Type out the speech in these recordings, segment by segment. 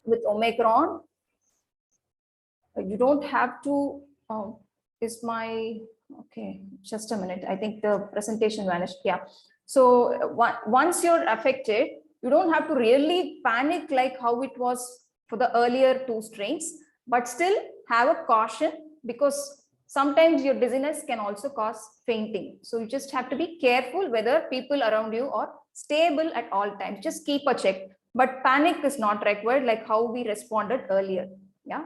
with Omicron, you don't have to, is my, okay, just a minute. I think the presentation vanished. Yeah. So once you're affected, you don't have to really panic like how it was for the earlier 2 strains, but still have a caution, because sometimes your dizziness can also cause fainting. So you just have to be careful whether people around you are stable at all times. Just keep a check, but panic is not required like how we responded earlier. Yeah.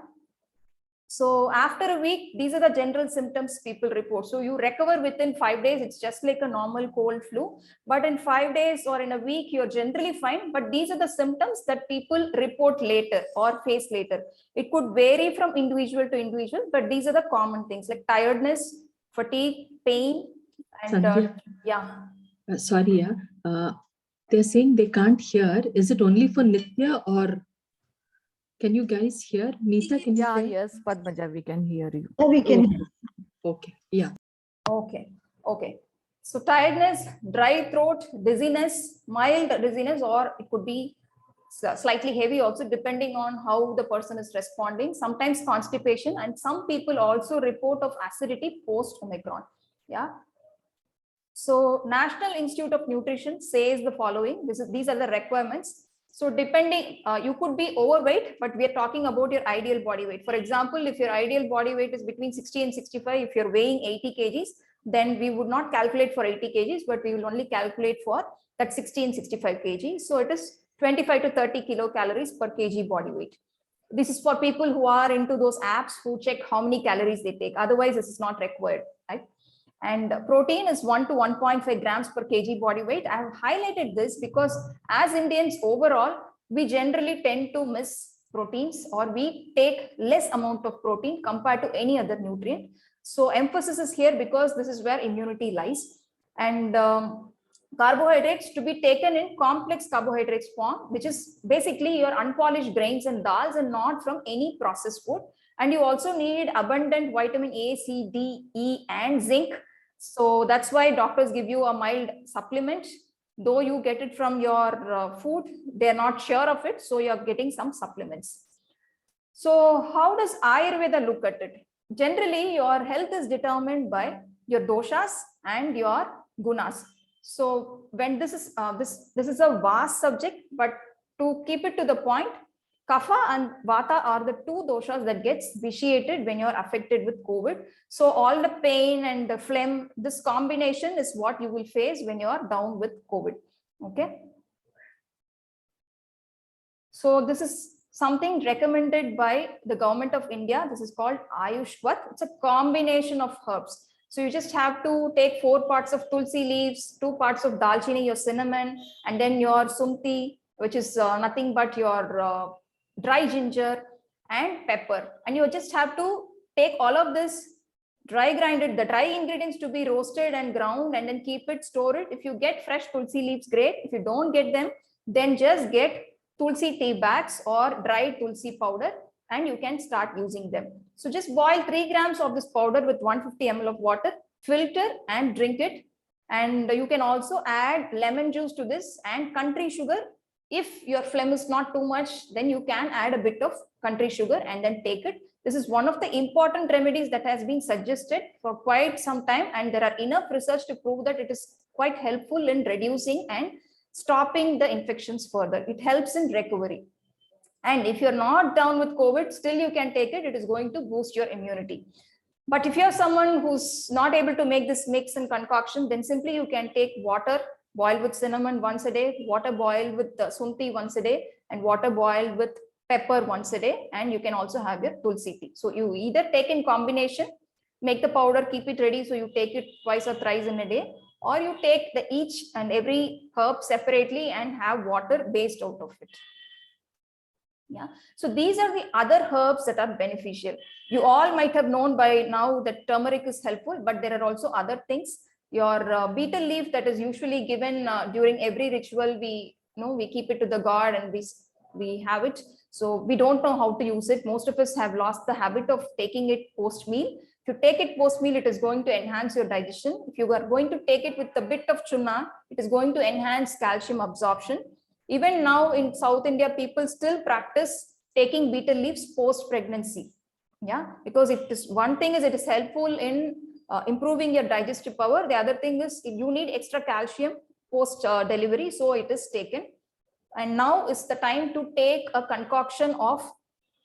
So after a week, these are the general symptoms people report. So you recover within 5 days. It's just like a normal cold flu, but in 5 days or in a week, you're generally fine. But these are the symptoms that people report later or face later. It could vary from individual to individual, but these are the common things like tiredness, fatigue, pain, and yeah. Sorry, they're saying they can't hear. Is it only for Nitya, or can you guys hear? Nita, can you hear? Yes, Padmaja, we can hear you. Oh, we can hear. Okay, yeah. Okay, okay. So tiredness, dry throat, dizziness, mild dizziness, or it could be slightly heavy also, depending on how the person is responding. Sometimes constipation, and some people also report of acidity post Omicron. Yeah. So National Institute of Nutrition says the following. These are the requirements. So depending, you could be overweight, but we are talking about your ideal body weight. For example, if your ideal body weight is between 60 and 65, if you're weighing 80 kgs, then we would not calculate for 80 kgs, but we will only calculate for that 60 and 65 kgs. So it is 25 to 30 kilocalories per kg body weight. This is for people who are into those apps who check how many calories they take. Otherwise, this is not required, right? And protein is 1 to 1.5 grams per kg body weight. I have highlighted this because as Indians overall, we generally tend to miss proteins, or we take less amount of protein compared to any other nutrient. So emphasis is here because this is where immunity lies. And carbohydrates to be taken in complex carbohydrates form, which is basically your unpolished grains and dals, and not from any processed food. And you also need abundant vitamin A, C, D, E, and zinc. So that's why doctors give you a mild supplement. Though you get it from your food, they're not sure of it. So you're getting some supplements. So how does Ayurveda look at it? Generally, your health is determined by your doshas and your gunas. So when this is a vast subject, but to keep it to the point, Kapha and Vata are the 2 doshas that gets vitiated when you're affected with COVID. So all the pain and the phlegm, this combination is what you will face when you're down with COVID. Okay. So this is something recommended by the government of India. This is called Ayushvat. It's a combination of herbs. So you just have to take 4 parts of tulsi leaves, 2 parts of dalchini, your cinnamon, and then your sumti, which is nothing but your dry ginger and pepper. And you just have to take all of this, dry grinded, the dry ingredients to be roasted and ground, and then keep it, store it. If you get fresh tulsi leaves, great. If you don't get them, then just get tulsi tea bags or dry tulsi powder, and you can start using them. So just boil 3 grams of this powder with 150 ml of water, filter and drink it. And you can also add lemon juice to this and country sugar. If your phlegm is not too much, then you can add a bit of country sugar and then take it. This is one of the important remedies that has been suggested for quite some time, and there are enough research to prove that it is quite helpful in reducing and stopping the infections further. It helps in recovery. And if you're not down with COVID, still you can take it. It is going to boost your immunity. But if you're someone who's not able to make this mix and concoction, then simply you can take water boiled with cinnamon once a day, water boiled with sunti once a day, and water boiled with pepper once a day. And you can also have your tulsi tea. So you either take in combination, make the powder, keep it ready, so you take it twice or thrice in a day, or you take the each and every herb separately and have water based out of it. Yeah. So these are the other herbs that are beneficial. You all might have known by now that turmeric is helpful, but there are also other things. Your betel leaf that is usually given during every ritual, we keep it to the god and we have it. So we don't know how to use it. Most of us have lost the habit of taking it post meal. If you take it post meal, it is going to enhance your digestion. If you are going to take it with a bit of chunna, it is going to enhance calcium absorption. Even now in South India, people still practice taking betel leaves post pregnancy. Yeah, because it is one thing is it is helpful in improving your digestive power. The other thing is you need extra calcium post delivery, so it is taken. And now is the time to take a concoction of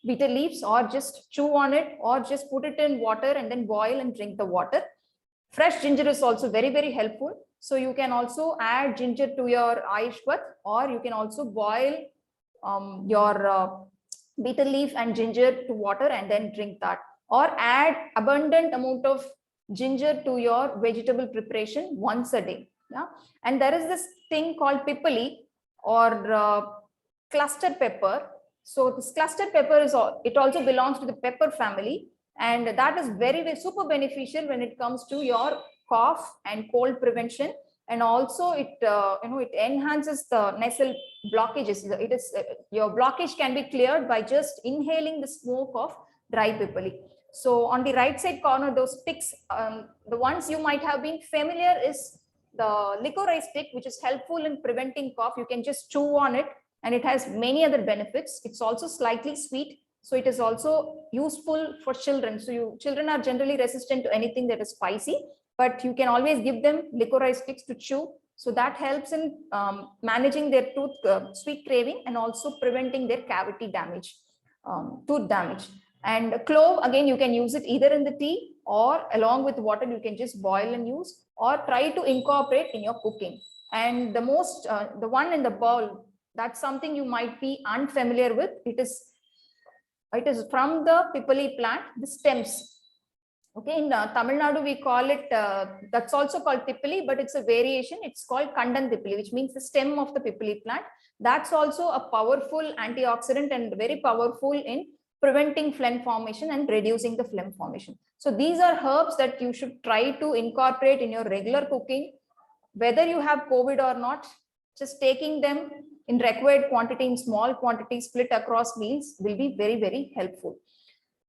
betel leaves, or just chew on it, or just put it in water and then boil and drink the water. Fresh ginger is also very, very helpful. So you can also add ginger to your Ayushvat, or you can also boil your betel leaf and ginger to water and then drink that, or add abundant amount of ginger to your vegetable preparation once a day. Yeah, and there is this thing called pipali, or clustered pepper. So this clustered pepper is it also belongs to the pepper family, and that is very, very super beneficial when it comes to your cough and cold prevention. And also it it enhances the nasal blockages. It is your blockage can be cleared by just inhaling the smoke of dry pipali. So on the right side corner, those sticks, the ones you might have been familiar is the licorice stick, which is helpful in preventing cough. You can just chew on it, and it has many other benefits. It's also slightly sweet, so it is also useful for children. So children are generally resistant to anything that is spicy, but you can always give them licorice sticks to chew. So that helps in managing their sweet craving, and also preventing their cavity damage, tooth damage. And clove, again, you can use it either in the tea or along with water. You can just boil and use, or try to incorporate in your cooking. And the one in the bowl, that's something you might be unfamiliar with. It is from the pipali plant, the stems. Okay, in Tamil Nadu, we call it, that's also called pipali, but it's a variation. It's called kandan pipali, which means the stem of the pipali plant. That's also a powerful antioxidant and very powerful in preventing phlegm formation and reducing the phlegm formation. So these are herbs that you should try to incorporate in your regular cooking, whether you have COVID or not. Just taking them in required quantity, in small quantities, split across meals, will be very, very helpful.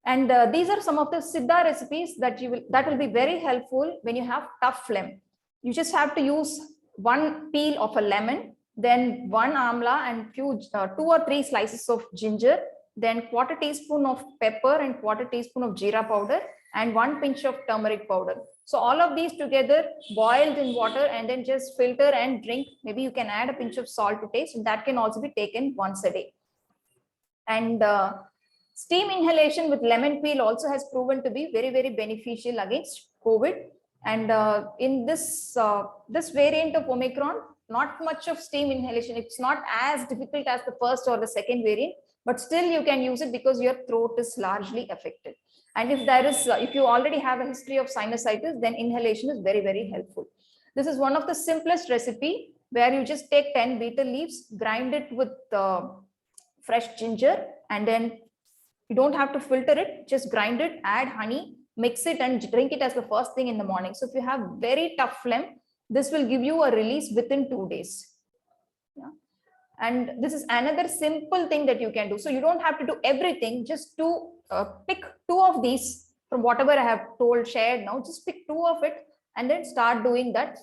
And these are some of the Siddha recipes that will be very helpful when you have tough phlegm. You just have to use one peel of a lemon, then one amla, and 2 or 3 slices of ginger, then 1/4 teaspoon of pepper and 1/4 teaspoon of jeera powder, and 1 pinch of turmeric powder. So all of these together boiled in water, and then just filter and drink. Maybe you can add a pinch of salt to taste, and that can also be taken once a day. And steam inhalation with lemon peel also has proven to be very, very beneficial against COVID. And in this variant of Omicron, not much of steam inhalation. It's not as difficult as the first or the second variant, but still you can use it because your throat is largely affected. And if you already have a history of sinusitis, then inhalation is very, very helpful. This is one of the simplest recipe, where you just take 10 betel leaves, grind it with fresh ginger, and then you don't have to filter it, just grind it, add honey, mix it, and drink it as the first thing in the morning. So if you have very tough phlegm, this will give you a release within 2 days. Yeah. And this is another simple thing that you can do. So you don't have to do everything, just to pick 2 of these from whatever I have shared now. Just pick 2 of it and then start doing that.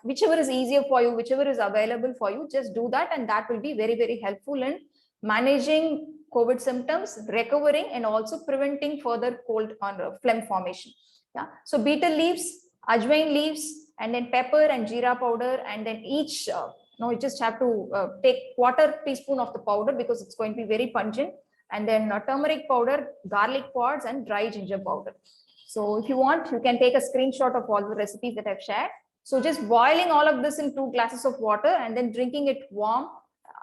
Whichever is easier for you, whichever is available for you, just do that, and that will be very, very helpful in managing COVID symptoms, recovering, and also preventing further cold or phlegm formation. Yeah. So betel leaves, ajwain leaves, and then pepper and jeera powder, and then each you just have to take 1/4 teaspoon of the powder, because it's going to be very pungent, and then turmeric powder, garlic pods, and dry ginger powder. So if you want, you can take a screenshot of all the recipes that I've shared. So just boiling all of this in 2 glasses of water and then drinking it warm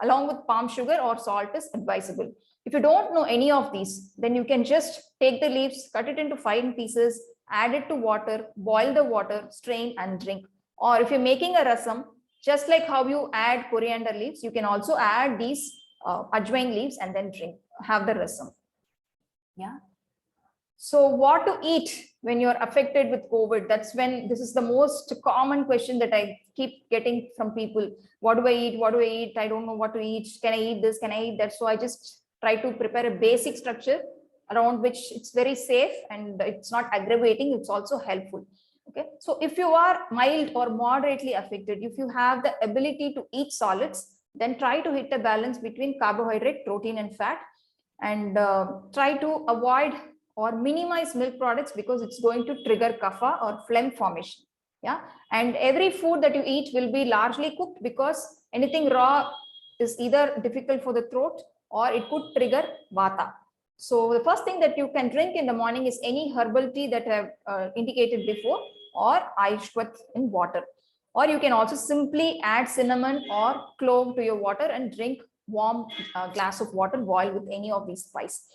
along with palm sugar or salt is advisable. If you don't know any of these, then you can just take the leaves, cut it into fine pieces, add it to water, boil the water, strain, and drink. Or if you're making a rasam, just like how you add coriander leaves, you can also add these ajwain leaves and then have the rasam. Yeah. So what to eat when you're affected with COVID? This is the most common question that I keep getting from people. What do I eat? What do I eat? I don't know what to eat. Can I eat this? Can I eat that? So I just try to prepare a basic structure around which it's very safe and it's not aggravating. It's also helpful. Okay. So if you are mild or moderately affected, if you have the ability to eat solids, then try to hit a balance between carbohydrate, protein, and fat. and try to avoid or minimize milk products because it's going to trigger kapha or phlegm formation. Yeah, and every food that you eat will be largely cooked because anything raw is either difficult for the throat or it could trigger vata. So the first thing that you can drink in the morning is any herbal tea that I have indicated before, or Ayushwat in water. Or you can also simply add cinnamon or clove to your water and drink warm glass of water boiled with any of these spice.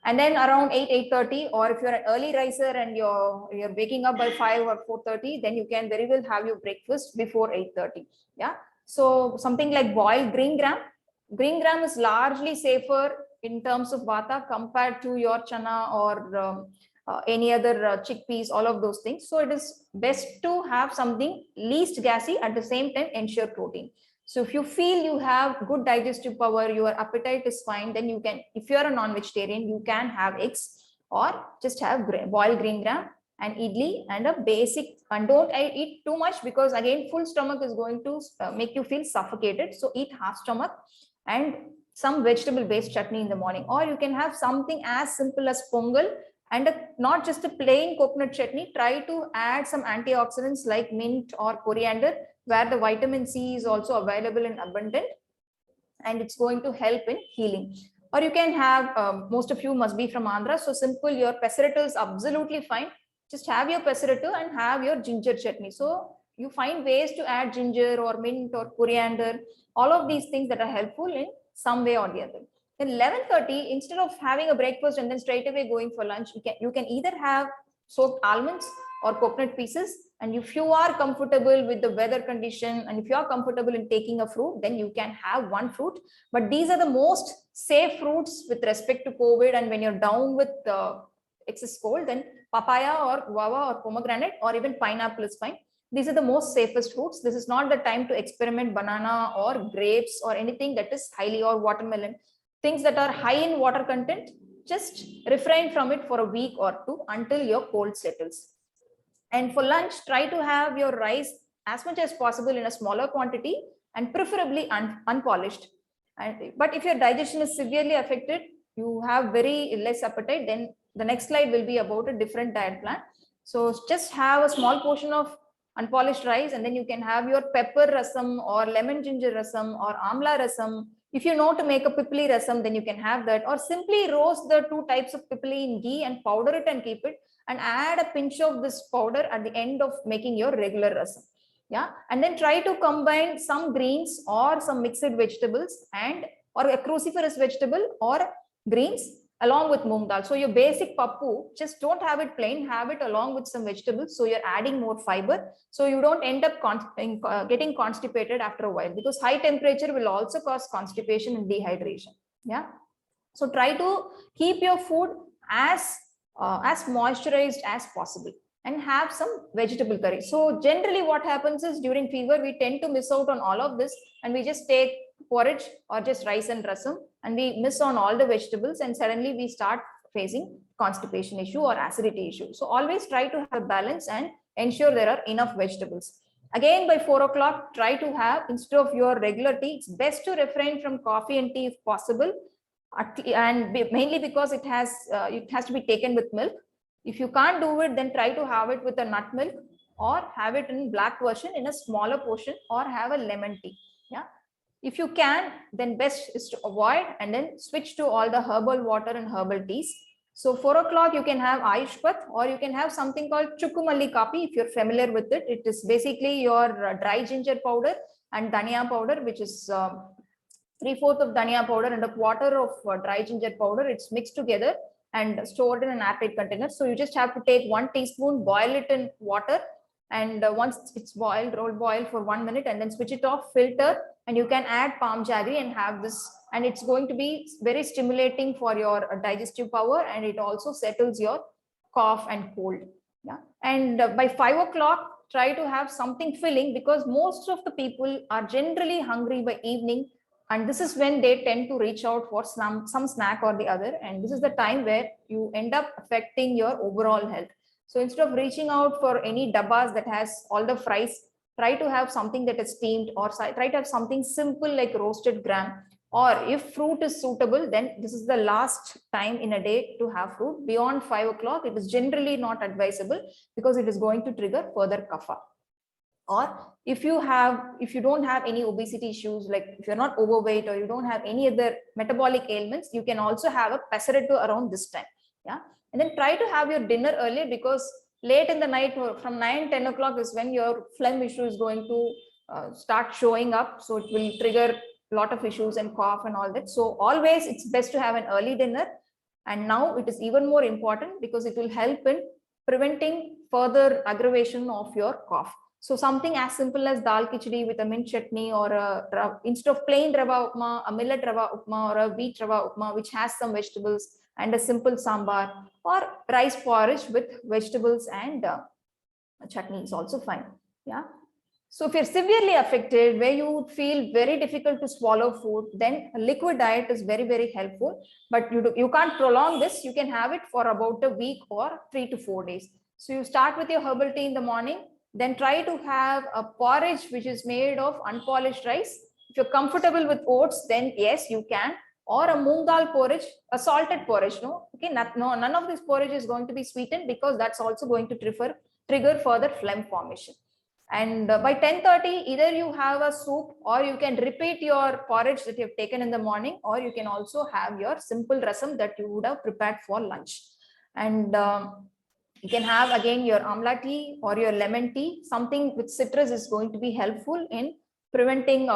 And then around 8:30, or if you're an early riser and you're waking up by 5 or 4:30, then you can very well have your breakfast before 8:30. Yeah. So something like boiled green gram. Green gram is largely safer in terms of vata compared to your chana or any other chickpeas, all of those things. So it is best to have something least gassy, at the same time ensure protein. So if you feel you have good digestive power, your appetite is fine, then you can, if you're a non-vegetarian, you can have eggs or just have boiled green gram and idli and a basic, and don't eat too much because again, full stomach is going to make you feel suffocated. So eat half stomach and some vegetable based chutney in the morning, or you can have something as simple as pongal and not just a plain coconut chutney. Try to add some antioxidants like mint or coriander, where the vitamin C is also available in abundant, and it's going to help in healing. Or you can have, most of you must be from Andhra, so simple, your pesarattu is absolutely fine. Just have your pesarattu and have your ginger chutney. So you find ways to add ginger or mint or coriander, all of these things that are helpful in some way or the other. Then 11:30, instead of having a breakfast and then straight away going for lunch, you can either have soaked almonds or coconut pieces. And if you are comfortable with the weather condition and if you are comfortable in taking a fruit, then you can have one fruit. But these are the most safe fruits with respect to COVID. And when you're down with excess cold, then papaya or guava or pomegranate or even pineapple is fine. These are the most safest fruits. This is not the time to experiment banana or grapes or anything that is highly, or watermelon. Things that are high in water content, just refrain from it for a week or two until your cold settles. And for lunch, try to have your rice as much as possible in a smaller quantity and preferably unpolished. But if your digestion is severely affected, you have very less appetite, then the next slide will be about a different diet plan. So just have a small portion of unpolished rice, and then you can have your pepper rasam or lemon ginger rasam or amla rasam. If you know to make a pipli rasam, then you can have that, or simply roast the two types of pipli in ghee and powder it and keep it, and add a pinch of this powder at the end of making your regular rasam. Yeah, and then try to combine some greens or some mixed vegetables and or a cruciferous vegetable or greens along with moong dal. So your basic pappu, just don't have it plain, have it along with some vegetables. So you're adding more fiber. So you don't end up getting constipated after a while, because high temperature will also cause constipation and dehydration. Yeah. So try to keep your food as moisturized as possible and have some vegetable curry. So generally what happens is during fever, we tend to miss out on all of this and we just take porridge or just rice and rasam and we miss on all the vegetables, and suddenly we start facing constipation issue or acidity issue. So always try to have a balance and ensure there are enough vegetables. Again, by 4 o'clock, try to have, instead of your regular tea, it's best to refrain from coffee and tea if possible, and mainly because it has to be taken with milk. If you can't do it, then try to have it with a nut milk or have it in black version in a smaller portion, or have a lemon tea. Yeah. If you can, then best is to avoid and then switch to all the herbal water and herbal teas. So 4 o'clock, you can have Ayushpat, or you can have something called Chukumalli Kapi if you're familiar with it. It is basically your dry ginger powder and dhania powder, which is 3/4 of dhania powder and a quarter of dry ginger powder. It's mixed together and stored in an airtight container. So you just have to take 1 teaspoon, boil it in water, and once it's boiled, roll boil for 1 minute and then switch it off, filter, and you can add palm jaggery and have this, and it's going to be very stimulating for your digestive power, and it also settles your cough and cold. Yeah. And by 5 o'clock, try to have something filling, because most of the people are generally hungry by evening, and this is when they tend to reach out for some snack or the other, and this is the time where you end up affecting your overall health. So instead of reaching out for any dabbas that has all the fries, try to have something that is steamed, or try to have something simple like roasted gram Or if fruit is suitable, then this is the last time in a day to have fruit. Beyond 5 o'clock, it is generally not advisable because it is going to trigger further kapha. Or if you don't have any obesity issues, like if you're not overweight or you don't have any other metabolic ailments, you can also have a pesaretto around this time. Yeah. And then try to have your dinner early, because late in the night from 9-10 o'clock is when your phlegm issue is going to start showing up. So it will trigger a lot of issues and cough and all that. So always it's best to have an early dinner. And now it is even more important because it will help in preventing further aggravation of your cough. So something as simple as dal khichdi with a mint chutney, or instead of plain rava upma, a millet rava upma or a wheat rava upma, which has some vegetables, and a simple sambar, or rice porridge with vegetables and chutney is also fine. Yeah. So if you're severely affected, where you feel very difficult to swallow food, then a liquid diet is very, very helpful. But you can't prolong this. You can have it for about a week or 3 to 4 days. So you start with your herbal tea in the morning, then try to have a porridge which is made of unpolished rice. If you're comfortable with oats, then yes, you can. Or a moong dal porridge, a salted porridge. No, okay, none of this porridge is going to be sweetened, because that's also going to trigger further phlegm formation. And by 10:30, either you have a soup, or you can repeat your porridge that you've taken in the morning, or you can also have your simple rasam that you would have prepared for lunch. And you can have again your amla tea or your lemon tea. Something with citrus is going to be helpful in preventing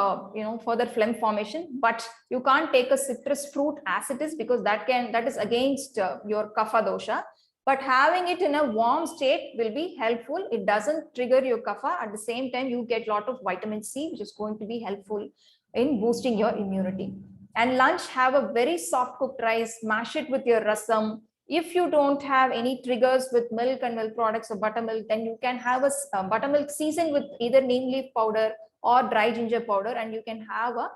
further phlegm formation. But you can't take a citrus fruit as it is, because that is against your kapha dosha. But having it in a warm state will be helpful. It doesn't trigger your kapha. At the same time, you get a lot of vitamin C, which is going to be helpful in boosting your immunity. And lunch, have a very soft cooked rice, mash it with your rasam. If you don't have any triggers with milk and milk products or buttermilk, then you can have a buttermilk seasoned with either neem leaf powder or dry ginger powder, and you can have a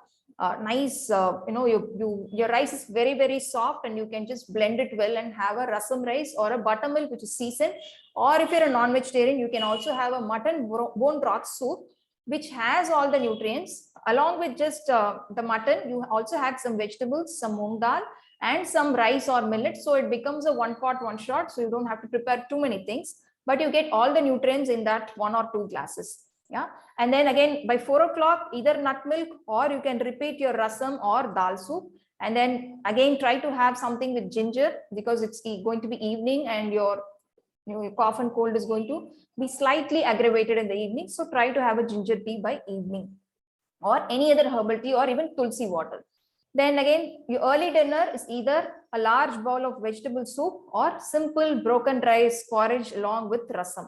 nice, your rice is very, very soft, and you can just blend it well and have a rasam rice or a buttermilk which is seasoned. Or if you're a non-vegetarian, you can also have a mutton bone broth soup, which has all the nutrients. Along with just the mutton, you also had some vegetables, some moong dal, and some rice or millet. So it becomes a one pot, one shot. So you don't have to prepare too many things, but you get all the nutrients in that 1 or 2 glasses. Yeah. And then again, by 4 o'clock, either nut milk, or you can repeat your rasam or dal soup. And then again, try to have something with ginger, because it's going to be evening, and your cough and cold is going to be slightly aggravated in the evening. So try to have a ginger tea by evening, or any other herbal tea, or even tulsi water. Then again, your early dinner is either a large bowl of vegetable soup or simple broken rice porridge along with rasam.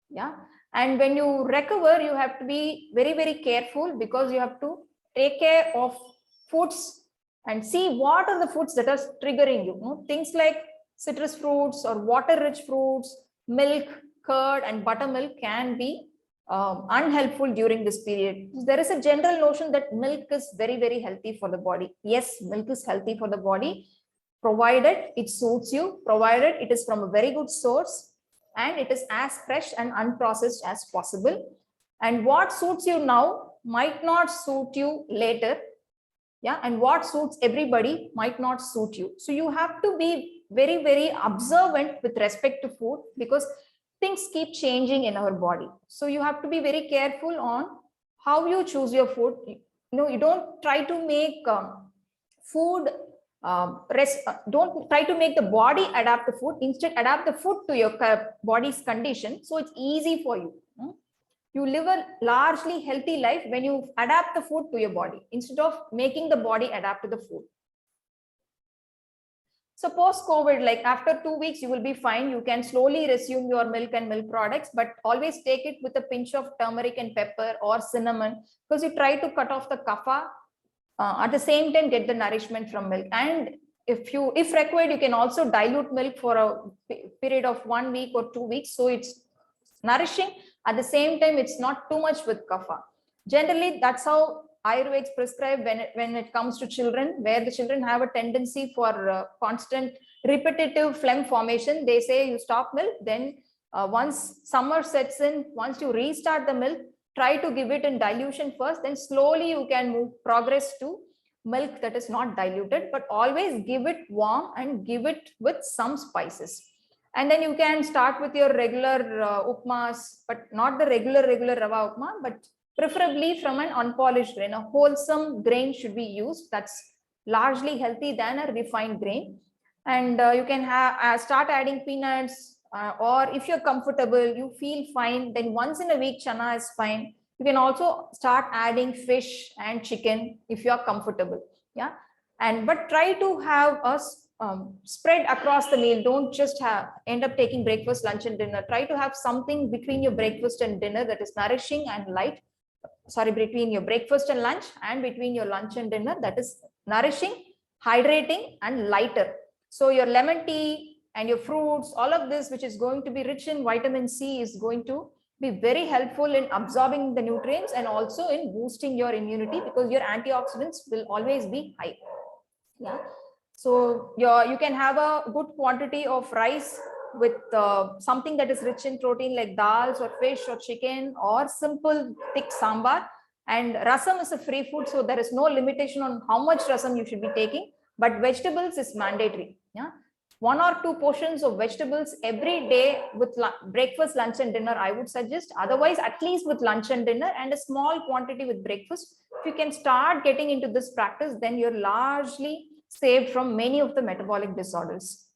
Yeah. And when you recover, you have to be very, very careful, because you have to take care of foods and see what are the foods that are triggering you. Things like citrus fruits or water-rich fruits, milk, curd, and buttermilk can be unhelpful during this period. There is a general notion that milk is very, very healthy for the body. Yes, milk is healthy for the body, provided it suits you, provided it is from a very good source, and it is as fresh and unprocessed as possible. And what suits you now might not suit you later. Yeah. And what suits everybody might not suit you. So you have to be very, very observant with respect to food, because things keep changing in our body. So you have to be very careful on how you choose your food. You don't try to make food don't try to make the body adapt the food. Instead, adapt the food to your body's condition, so it's easy for you. You live a largely healthy life when you adapt the food to your body, instead of making the body adapt to the food. So post-COVID, like after 2 weeks, you will be fine. You can slowly resume your milk and milk products, but always take it with a pinch of turmeric and pepper or cinnamon, because you try to cut off the kapha. At the same time, get the nourishment from milk. And if required, you can also dilute milk for a period of 1 week or 2 weeks. So it's nourishing. At the same time, it's not too much with kapha. Generally, that's how Ayurveda prescribe when it comes to children, where the children have a tendency for constant repetitive phlegm formation. They say you stop milk, then once summer sets in, once you restart the milk, try to give it in dilution first, then slowly you can progress to milk that is not diluted, but always give it warm and give it with some spices. And then you can start with your regular upmas, but not the regular rava upma, but preferably from an unpolished grain. A wholesome grain should be used. That's largely healthy than a refined grain. And you can start adding peanuts, or if you're comfortable, you feel fine, then once in a week chana is fine. You can also start adding fish and chicken if you are comfortable. Yeah. And but try to have a spread across the meal. Don't just end up taking breakfast, lunch and dinner. Try to have something between your breakfast and dinner that is nourishing and light. Sorry, between your breakfast and lunch, and between your lunch and dinner that is nourishing, hydrating and lighter. So your lemon tea and your fruits, all of this which is going to be rich in vitamin C is going to be very helpful in absorbing the nutrients and also in boosting your immunity, because your antioxidants will always be high. Yeah. So you can have a good quantity of rice with something that is rich in protein like dals or fish or chicken, or simple thick sambar. And rasam is a free food, so there is no limitation on how much rasam you should be taking, but vegetables is mandatory. Yeah. 1 or 2 portions of vegetables every day with breakfast, lunch and dinner, I would suggest. Otherwise, at least with lunch and dinner, and a small quantity with breakfast. If you can start getting into this practice, then you're largely saved from many of the metabolic disorders.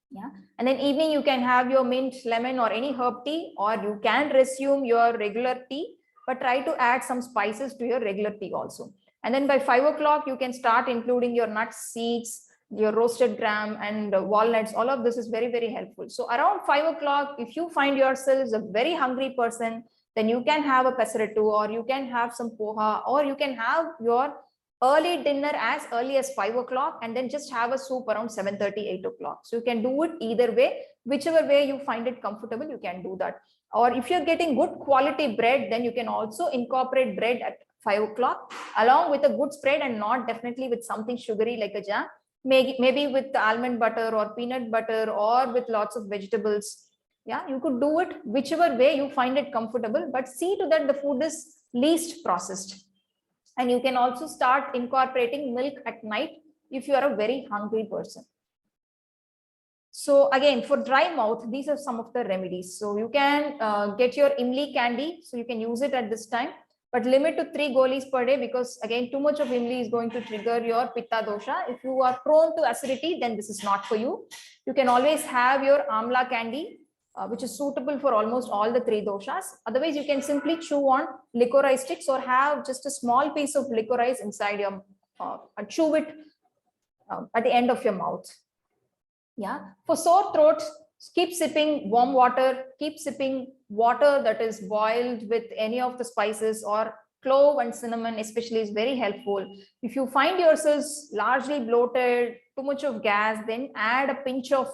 Yeah. And then evening you can have your mint, lemon or any herb tea, or you can resume your regular tea, but try to add some spices to your regular tea also. And then by 5 o'clock, you can start including your nuts, seeds, your roasted gram and walnuts. All of this is very, very helpful. So around 5 o'clock, if you find yourselves a very hungry person, then you can have a pesarattu, or you can have some poha, or you can have your early dinner as early as 5 o'clock, and then just have a soup around 7:30, 8 o'clock. So you can do it either way, whichever way you find it comfortable, you can do that. Or if you're getting good quality bread, then you can also incorporate bread at 5 o'clock along with a good spread, and not definitely with something sugary like a jam. Maybe with almond butter or peanut butter, or with lots of vegetables. Yeah, you could do it whichever way you find it comfortable, but see to that the food is least processed. And you can also start incorporating milk at night if you are a very hungry person. So again, for dry mouth, these are some of the remedies. So you can get your imli candy, so you can use it at this time, but limit to 3 golis per day, because again, too much of imli is going to trigger your pitta dosha. If you are prone to acidity, then this is not for you. You can always have your amla candy, which is suitable for almost all the 3 doshas. Otherwise, you can simply chew on licorice sticks, or have just a small piece of licorice inside your, chew it at the end of your mouth. Yeah. For sore throat, keep sipping warm water, keep sipping water that is boiled with any of the spices, or clove and cinnamon especially is very helpful. If you find yourselves largely bloated, too much of gas, then add a pinch of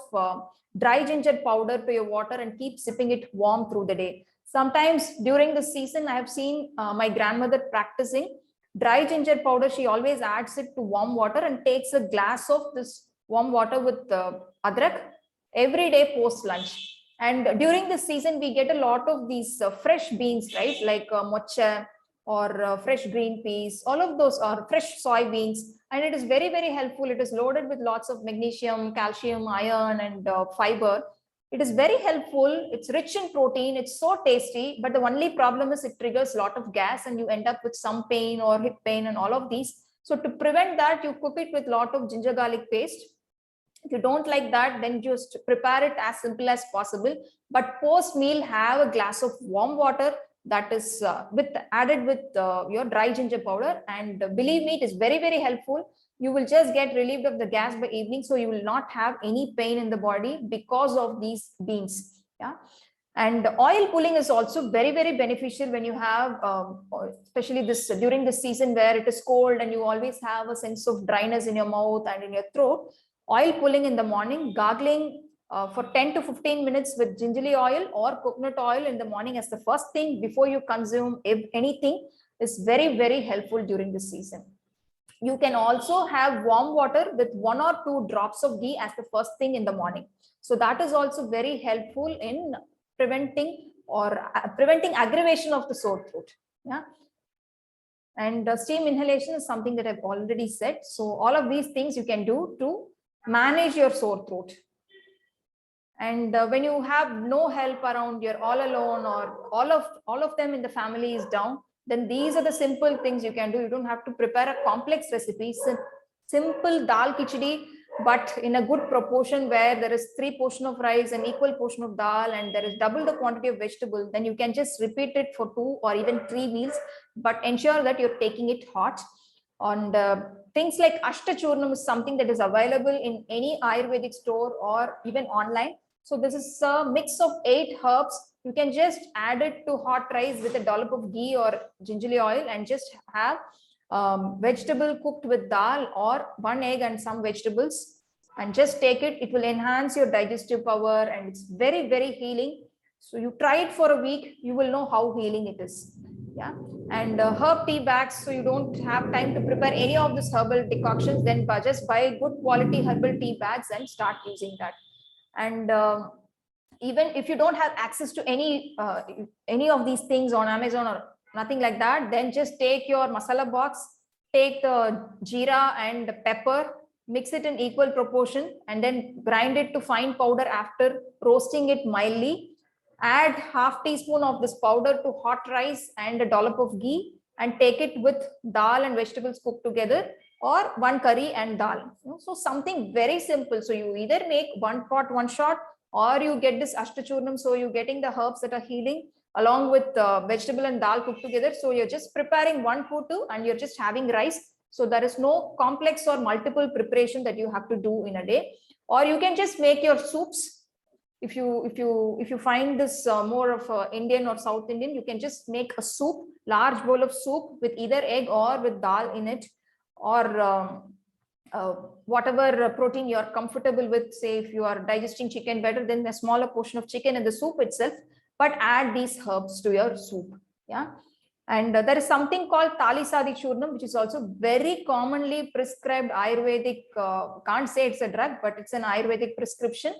dry ginger powder to your water and keep sipping it warm through the day. Sometimes during the season, I have seen my grandmother practicing dry ginger powder. She always adds it to warm water and takes a glass of this warm water with adrak every day post lunch. And during the season, we get a lot of these fresh beans, right? Like mocha or fresh green peas, all of those are fresh soybeans. And it is very, very helpful. It is loaded with lots of magnesium, calcium, iron, and fiber. It is very helpful. It's rich in protein. It's so tasty. But the only problem is it triggers a lot of gas, and you end up with some pain or hip pain and all of these. So to prevent that, you cook it with a lot of ginger garlic paste. If you don't like that, then just prepare it as simple as possible. But post meal, have a glass of warm water that is added with your dry ginger powder. And believe me, it is very, very helpful. You will just get relieved of the gas by evening. So you will not have any pain in the body because of these beans. Yeah. And oil pulling is also very, very beneficial when you have, especially during this season where it is cold and you always have a sense of dryness in your mouth and in your throat. Oil pulling in the morning, gargling for 10 to 15 minutes with gingerly oil or coconut oil in the morning as the first thing before you consume anything is very, very helpful during this season. You can also have warm water with 1 or 2 drops of ghee as the first thing in the morning. So that is also very helpful in preventing or preventing aggravation of the sore throat. Yeah. And steam inhalation is something that I've already said. So all of these things you can do to manage your sore throat. And when you have no help around, you're all alone, or all of them in the family is down, then these are the simple things you can do. You don't have to prepare a complex recipe. Simple dal khichdi, but in a good proportion, where there is 3 portion of rice and equal portion of dal, and there is double the quantity of vegetable. Then you can just repeat it for 2 or even 3 meals, but ensure that you're taking it hot. And things like Ashtachurnam is something that is available in any Ayurvedic store or even online. So this is a mix of 8 herbs. You can just add it to hot rice with a dollop of ghee or gingerly oil, and just have vegetable cooked with dal or 1 egg and some vegetables, and just take it. It will enhance your digestive power, and it's very, very healing. So you try it for a week, you will know how healing it is. Yeah. And herb tea bags, so you don't have time to prepare any of these herbal decoctions, then just buy good quality herbal tea bags and start using that. And even if you don't have access to any of these things on Amazon or nothing like that, then just take your masala box, take the jeera and pepper, mix it in equal proportion, and then grind it to fine powder after roasting it mildly. Add half teaspoon of this powder to hot rice and a dollop of ghee, and take it with dal and vegetables cooked together, or 1 curry and dal. So something very simple. So you either make 1 pot, 1 shot, or you get this Ashtachurnam. So you're getting the herbs that are healing along with vegetable and dal cooked together. So you're just preparing 1 puttu and you're just having rice. So there is no complex or multiple preparation that you have to do in a day. Or you can just make your soups. If you find this more of Indian or South Indian, you can just make a soup, large bowl of soup with either egg or with dal in it, or whatever protein you are comfortable with. Say if you are digesting chicken better, then a smaller portion of chicken in the soup itself, but add these herbs to your soup. Yeah. And there is something called Talisadi Churnam, which is also very commonly prescribed Ayurvedic, can't say it's a drug, but it's an Ayurvedic prescription.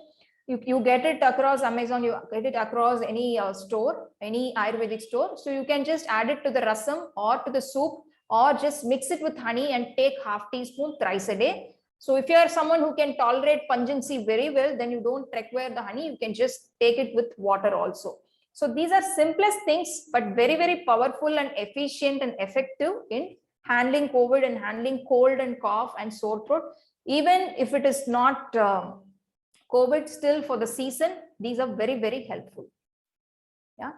You get it across Amazon, you get it across any store, any Ayurvedic store. So you can just add it to the rasam or to the soup, or just mix it with honey and take half teaspoon thrice a day. So if you are someone who can tolerate pungency very well, then you don't require the honey. You can just take it with water also. So these are simplest things, but very, very powerful and efficient and effective in handling COVID and handling cold and cough and sore throat. Even if it is not COVID, still for the season, these are very, very helpful. Yeah.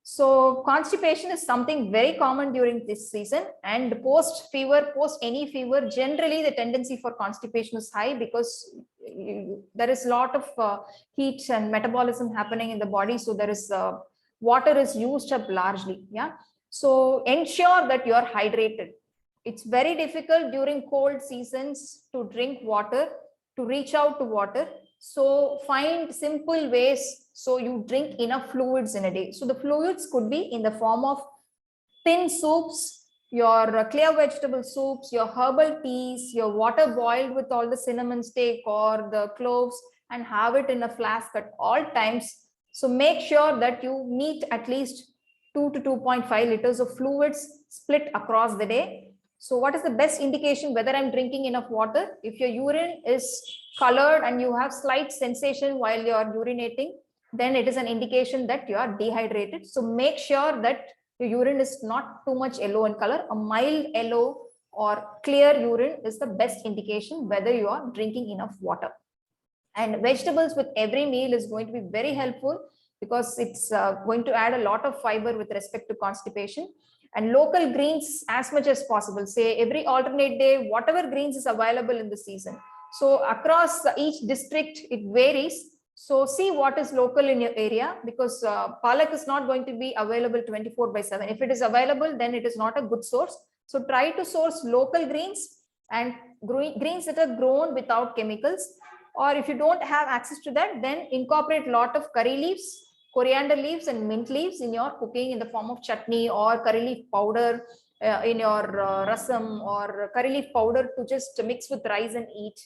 So constipation is something very common during this season, and post fever, post any fever, generally the tendency for constipation is high, because there is a lot of heat and metabolism happening in the body. So there is water is used up largely. Yeah. So ensure that you are hydrated. It's very difficult during cold seasons to drink water, to reach out to water. So find simple ways so you drink enough fluids in a day. So the fluids could be in the form of thin soups, your clear vegetable soups, your herbal teas, your water boiled with all the cinnamon stick or the cloves, and have it in a flask at all times. So make sure that you meet at least 2 to 2.5 liters of fluids split across the day. So what is the best indication whether I'm drinking enough water? If your urine is colored and you have slight sensation while you are urinating, then it is an indication that you are dehydrated. So make sure that your urine is not too much yellow in color. A mild yellow or clear urine is the best indication whether you are drinking enough water. And vegetables with every meal is going to be very helpful, because it's going to add a lot of fiber with respect to constipation. And local greens as much as possible. Say every alternate day, whatever greens is available in the season. So across each district, it varies. So see what is local in your area, because palak is not going to be available 24/7. If it is available, then it is not a good source. So try to source local greens and greens that are grown without chemicals. Or if you don't have access to that, then incorporate a lot of curry leaves, coriander leaves and mint leaves in your cooking in the form of chutney, or curry leaf powder in your rasam, or curry leaf powder to just mix with rice and eat.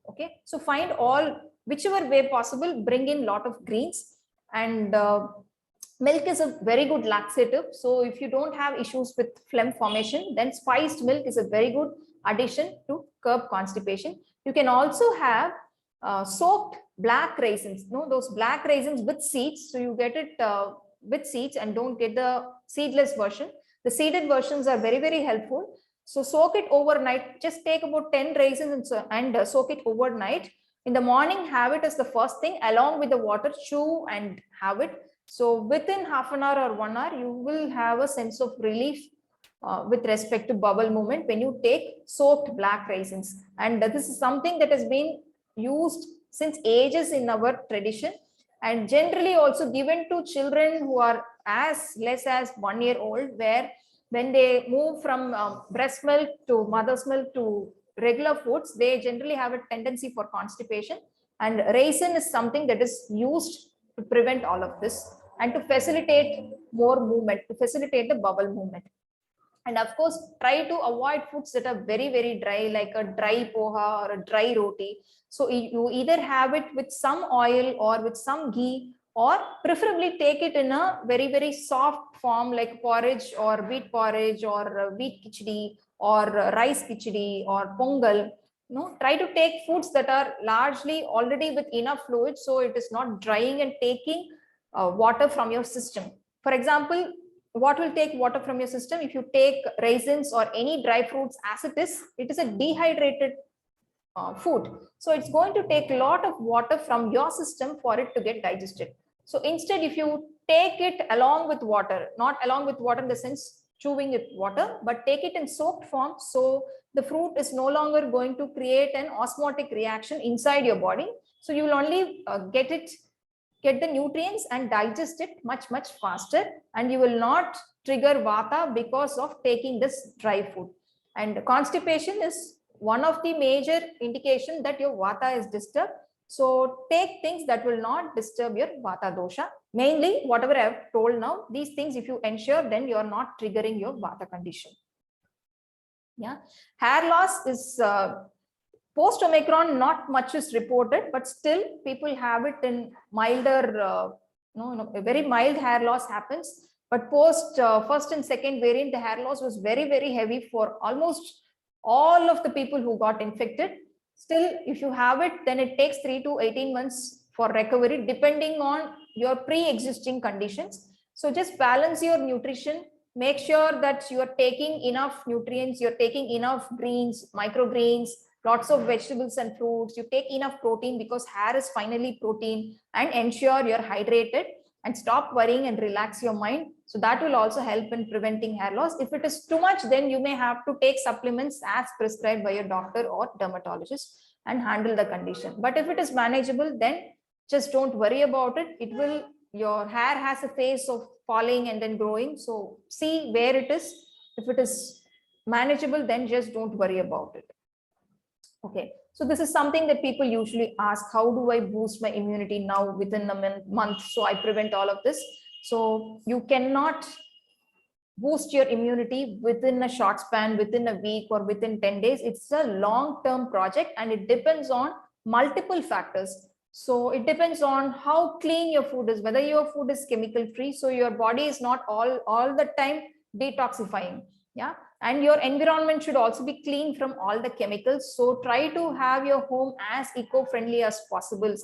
Okay, so find all, whichever way possible, bring in lot of greens. And Milk is a very good laxative. So if you don't have issues with phlegm formation, then spiced milk is a very good addition to curb constipation. You can also have soaked black raisins, those black raisins with seeds. So you get it with seeds and don't get the seedless version. The seeded versions are very, very helpful. So soak it overnight. Just take about 10 raisins and soak it overnight. In the morning, have it as the first thing along with the water, chew and have it. So within half an hour or 1 hour, you will have a sense of relief with respect to bowel movement when you take soaked black raisins. And this is something that has been used since ages in our tradition, and generally also given to children who are as less as 1 year old, where when they move from breast milk to mother's milk to regular foods, they generally have a tendency for constipation. And raisin is something that is used to prevent all of this and to facilitate more movement, to facilitate the bowel movement. And of course, try to avoid foods that are very, very dry, like a dry poha or a dry roti. So you either have it with some oil or with some ghee, or preferably take it in a very, very soft form like porridge or wheat porridge or wheat khichdi or rice khichdi or pongal. Try to take foods that are largely already with enough fluid, so it is not drying and taking water from your system. For example, what will take water from your system? If you take raisins or any dry fruits as it is a dehydrated food. So it's going to take a lot of water from your system for it to get digested. So instead, if you take it along with water, not along with water in the sense chewing it water, but take it in soaked form, so the fruit is no longer going to create an osmotic reaction inside your body. So you will only get the nutrients and digest it much, much faster, and you will not trigger vata because of taking this dry food. And constipation is one of the major indication that your vata is disturbed. So take things that will not disturb your vata dosha. Mainly, whatever I have told now, these things, if you ensure, then you are not triggering your vata condition. Yeah, hair loss is post Omicron, not much is reported, but still people have it in milder, very mild hair loss happens. But post first and second variant, the hair loss was very, very heavy for almost all of the people who got infected. Still, if you have it, then it takes 3 to 18 months for recovery, depending on your pre-existing conditions. So just balance your nutrition. Make sure that you are taking enough nutrients, you're taking enough greens, microgreens, lots of vegetables and fruits. You take enough protein, because hair is finally protein, and ensure you're hydrated and stop worrying and relax your mind. So that will also help in preventing hair loss. If it is too much, then you may have to take supplements as prescribed by your doctor or dermatologist and handle the condition. But if it is manageable, then just don't worry about it. Your hair has a phase of falling and then growing. So see where it is. If it is manageable, then just don't worry about it. Okay, so this is something that people usually ask: how do I boost my immunity now within a month, so I prevent all of this? So you cannot boost your immunity within a short span, within a week or within 10 days. It's a long-term project, and it depends on multiple factors. So it depends on how clean your food is, whether your food is chemical free, so your body is not all the time detoxifying. Yeah, and your environment should also be clean from all the chemicals. So try to have your home as eco-friendly as possible.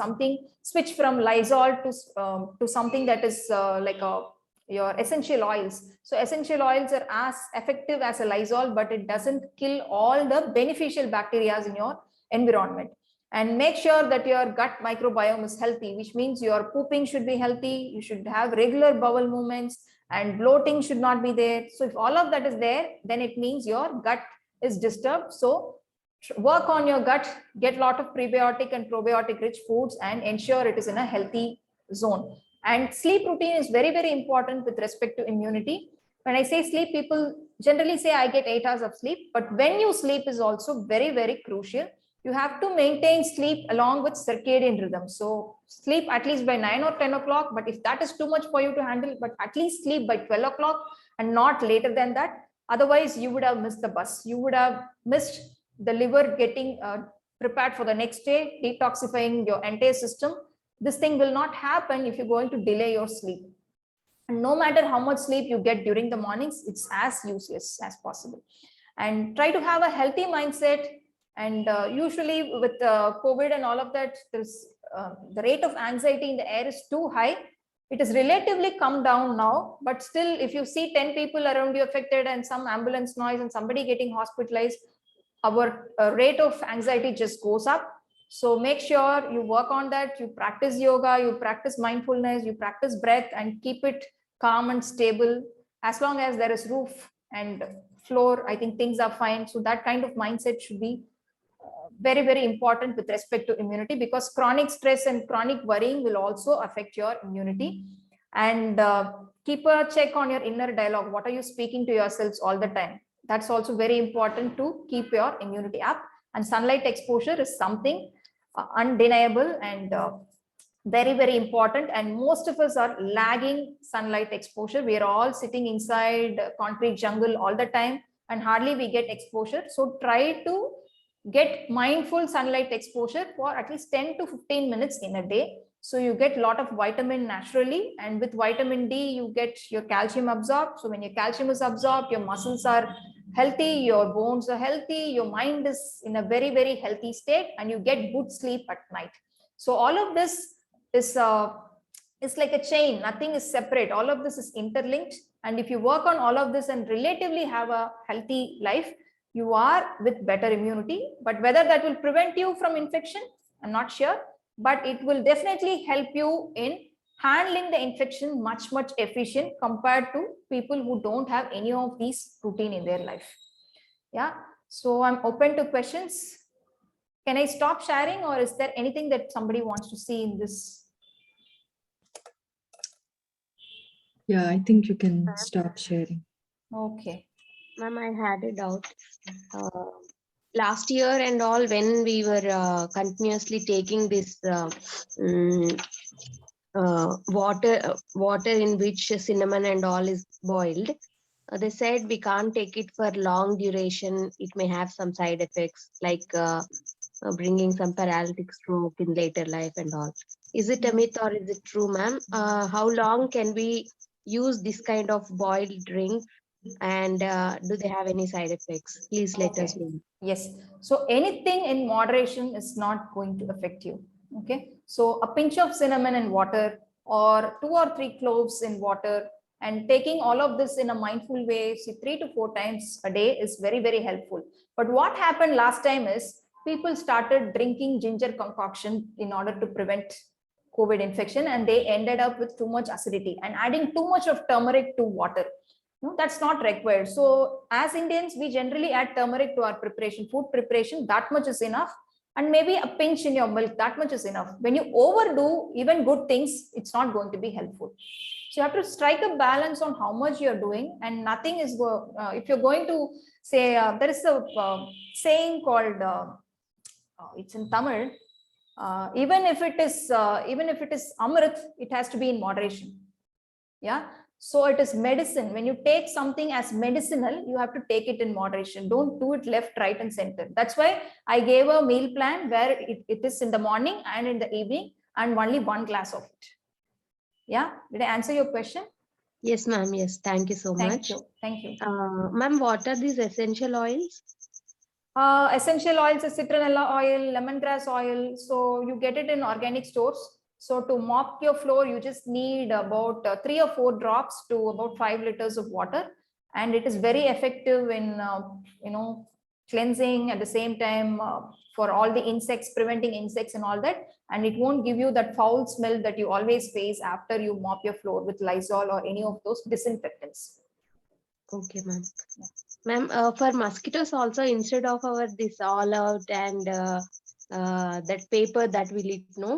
Switch from Lysol to something that is your essential oils. So essential oils are as effective as a Lysol, but it doesn't kill all the beneficial bacteria in your environment. And make sure that your gut microbiome is healthy, which means your pooping should be healthy. You should have regular bowel movements, and bloating should not be there. So if all of that is there, then it means your gut is disturbed. So work on your gut, get a lot of prebiotic and probiotic rich foods, and ensure it is in a healthy zone. And sleep routine is very, very important with respect to immunity. When I say sleep, people generally say I get 8 hours of sleep, but when you sleep is also very, very crucial. You have to maintain sleep along with circadian rhythm. So sleep at least by 9 or 10 o'clock, but if that is too much for you to handle, but at least sleep by 12 o'clock and not later than that. Otherwise, you would have missed the bus. You would have missed the liver getting prepared for the next day, detoxifying your entire system. This thing will not happen if you're going to delay your sleep. And no matter how much sleep you get during the mornings, it's as useless as possible. And try to have a healthy mindset. And usually with COVID and all of that, there's the rate of anxiety in the air is too high. It has relatively come down now, but still, if you see 10 people around you affected and some ambulance noise and somebody getting hospitalized, our rate of anxiety just goes up. So make sure you work on that. You practice yoga, you practice mindfulness, you practice breath, and keep it calm and stable. As long as there is roof and floor, I think things are fine. So that kind of mindset should be very, very important with respect to immunity, because chronic stress and chronic worrying will also affect your immunity. And keep a check on your inner dialogue. What are you speaking to yourselves all the time? That's also very important to keep your immunity up. And sunlight exposure is something undeniable and very, very important. And most of us are lagging sunlight exposure. We are all sitting inside concrete jungle all the time and hardly we get exposure. So try to get mindful sunlight exposure for at least 10 to 15 minutes in a day. So you get a lot of vitamin naturally, and with vitamin D, you get your calcium absorbed. So when your calcium is absorbed, your muscles are healthy, your bones are healthy, your mind is in a very, very healthy state, and you get good sleep at night. So all of this is like a chain. Nothing is separate. All of this is interlinked. And if you work on all of this and relatively have a healthy life, you are with better immunity. But whether that will prevent you from infection, I'm not sure, but it will definitely help you in handling the infection much, much efficient compared to people who don't have any of these routine in their life. Yeah. So I'm open to questions. Can I stop sharing, or is there anything that somebody wants to see in this? Yeah, I think you can stop sharing. Okay. Ma'am, I had a doubt. Last year and all, when we were continuously taking this water in which cinnamon and all is boiled, they said we can't take it for long duration. It may have some side effects like bringing some paralytic stroke in later life and all. Is it a myth or is it true, ma'am? How long can we use this kind of boiled drink, and do they have any side effects? Please let us know. Yes. So anything in moderation is not going to affect you. Okay. So a pinch of cinnamon in water, or 2 or 3 cloves in water, and taking all of this in a mindful way, see 3 to 4 times a day is very, very helpful. But what happened last time is people started drinking ginger concoction in order to prevent COVID infection, and they ended up with too much acidity and adding too much of turmeric to water. No, that's not required. So as Indians, we generally add turmeric to our preparation, food preparation, that much is enough. And maybe a pinch in your milk, that much is enough. When you overdo even good things, it's not going to be helpful. So you have to strike a balance on how much you're doing, and nothing is, if you're going to say, there is a saying called, it's in Tamil, even if it is Amrit, it has to be in moderation. Yeah. So it is medicine. When you take something as medicinal, you have to take it in moderation. Don't do it left, right, and center. That's why I gave a meal plan where it is in the morning and in the evening, and only 1 glass of it. Yeah. Did I answer your question? Yes, ma'am. Yes. Thank you so much. Thank you. Thank you. Ma'am, what are these essential oils? Essential oils is citronella oil, lemongrass oil. So you get it in organic stores. So to mop your floor, you just need about 3 or 4 drops to about 5 liters of water. And it is very effective in, cleansing at the same time for all the insects, preventing insects and all that. And it won't give you that foul smell that you always face after you mop your floor with Lysol or any of those disinfectants. Okay, ma'am. Ma'am, for mosquitoes also, instead of our this all out and that paper that we lit, no?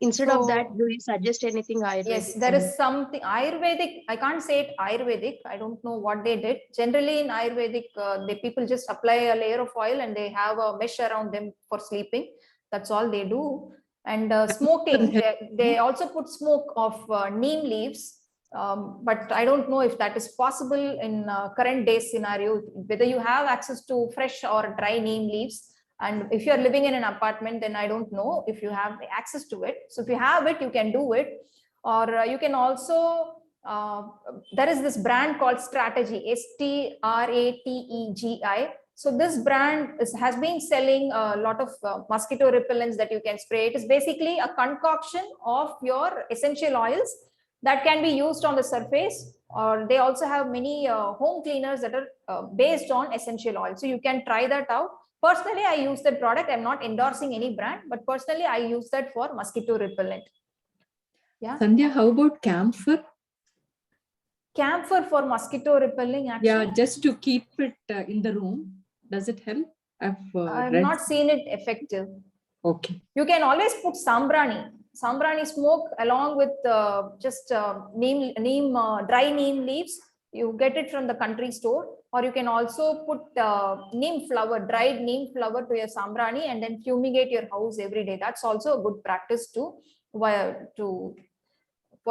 Instead of that, do you suggest anything Ayurvedic? Yes, there is something Ayurvedic. I can't say it Ayurvedic. I don't know what they did. Generally in Ayurvedic, the people just apply a layer of oil and they have a mesh around them for sleeping. That's all they do. And smoking, they also put smoke of neem leaves. But I don't know if that is possible in current day scenario, whether you have access to fresh or dry neem leaves. And if you're living in an apartment, then I don't know if you have access to it. So if you have it, you can do it. Or you can also, there is this brand called Strategy, Strategi. So this brand has been selling a lot of mosquito repellents that you can spray. It is basically a concoction of your essential oils that can be used on the surface, or they also have many home cleaners that are based on essential oil. So you can try that out. Personally, I use that product. I'm not endorsing any brand, but personally, I use that for mosquito repellent. Yeah. Sandhya, how about camphor? Camphor for mosquito repelling action? Yeah, just to keep it in the room. Does it help? I've not seen it effective. Okay. You can always put sambrani. Sambrani smoke along with just dry neem leaves. You get it from the country store, or you can also put neem flower, dried neem flower to your sambrani and then fumigate your house every day. That's also a good practice for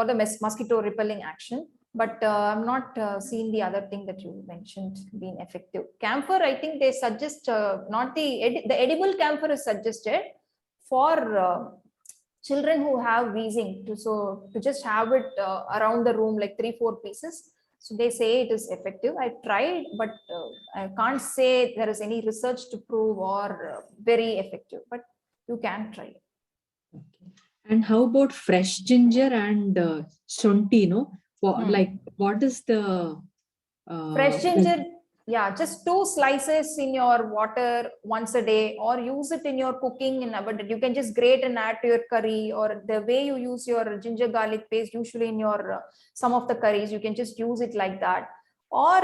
the mosquito repelling action. But I'm not seeing the other thing that you mentioned being effective. Camphor, I think they suggest not the edible camphor is suggested for children who have wheezing, to just have it around the room like 3-4 pieces. So they say it is effective. I tried, but I can't say there is any research to prove or very effective, but you can try it. Okay. And how about fresh ginger and shunti, no? Like, what is the fresh ginger? Yeah, just 2 slices in your water once a day, or use it in your cooking in abundance. You can just grate and add to your curry, or the way you use your ginger garlic paste usually in your some of the curries, you can just use it like that. Or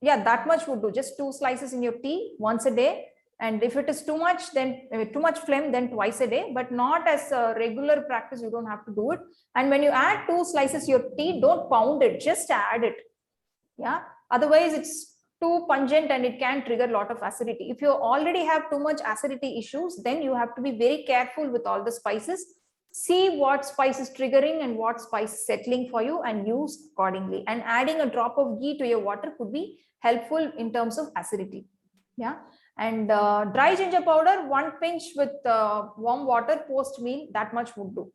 yeah, that much would do. Just 2 slices in your tea once a day. And if it is too much, then too much phlegm, then twice a day, but not as a regular practice. You don't have to do it. And when you add 2 slices your tea, don't pound it, just add it. Yeah. Otherwise, it's too pungent and it can trigger a lot of acidity. If you already have too much acidity issues, then you have to be very careful with all the spices. See what spice is triggering and what spice is settling for you and use accordingly. And adding a drop of ghee to your water could be helpful in terms of acidity. Yeah. And dry ginger powder, 1 pinch with warm water post meal, that much would do.